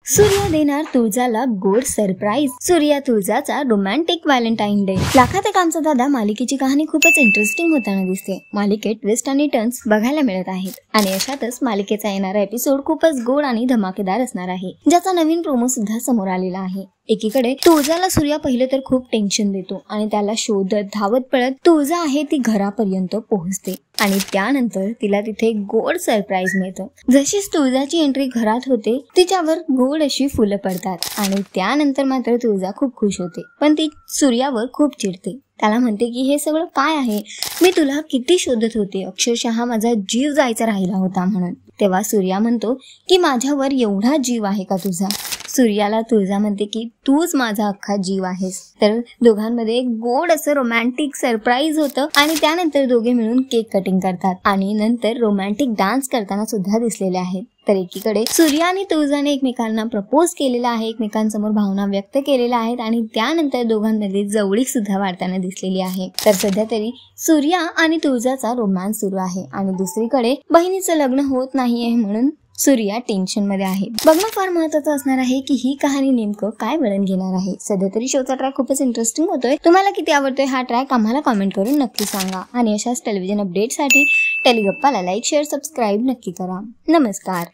सूर्या देणार तुळजाला गोड सरप्राईज. सूर्या तुळजाचा रोमॅन्टिक व्हॅलेंटाईन डे. लाखात एक आमचा दादा मालिकेची कहाणी खूपच इंटरेस्टिंग होताना दिसते. मालिकेत ट्विस्ट आणि टर्न्स बघायला मिळत आहेत आणि अशातच मालिकेचा येणारा एपिसोड खूपच गोड आणि धमाकेदार असणार आहे, ज्याचा नवीन प्रोमो सुद्धा समोर आलेला आहे. एकीकडे तुळजाला सूर्या पहिले तर खूप टेन्शन देतो आणि त्याला शोधत धावत पळत तुळजा आहे ती घरापर्यंत पोहोचते आणि त्यानंतर तिला तिथे गोड सरप्राईज मिळतं. जशीच तुळजाची एंट्री घरात होते तिच्यावर गोड अशी फुलं पडतात आणि त्यानंतर मात्र तुळजा खूप खुश होते, पण ती सूर्यावर खूप चिडते. त्याला म्हणते की हे सगळं काय आहे, मी तुला किती शोधत होते, अक्षरशः माझा जीव जायचा राहिला होता म्हणून. तेव्हा सूर्या म्हणतो की माझ्यावर एवढा जीव आहे का तुझा. सूर्याला तुळजा म्हणते की तूच माझा अख्खा जीव आहेस. तर दोघांमध्ये गोड असं रोमॅन्टिक सरप्राईज होतं आणि त्यानंतर दोघे मिळून केक कटिंग करतात आणि नंतर रोमॅन्टिक डान्स करताना सुद्धा दिसलेले आहेत. तर एकीकडे सूर्या आणि तुळजाने एकमेकांना प्रपोज केलेला आहे, एकमेकांसमोर भावना व्यक्त केलेल्या आहेत आणि त्यानंतर दोघांमध्ये जवळीक सुद्धा वाढताना दिसलेली आहे. तर सध्या तरी सूर्या आणि तुळजाचा रोमॅन्स सुरू आहे आणि दुसरीकडे बहिणीचं लग्न होत नाहीये म्हणून सूर्या टेन्शन मध्ये आहे. बघणं फार महत्त्वाचं असणार आहे की ही कहाणी नेमकं काय वळण घेणार आहे. सध्या तरी शोचा ट्रॅक खूपच इंटरेस्टिंग होतोय. तुम्हाला किती आवडतोय हा ट्रॅक आम्हाला कमेंट करून नक्की सांगा आणि अशाच टेलिव्हिजन अपडेटसाठी टेलिगप्पाला लाईक, शेअर, सबस्क्राईब नक्की करा. नमस्कार.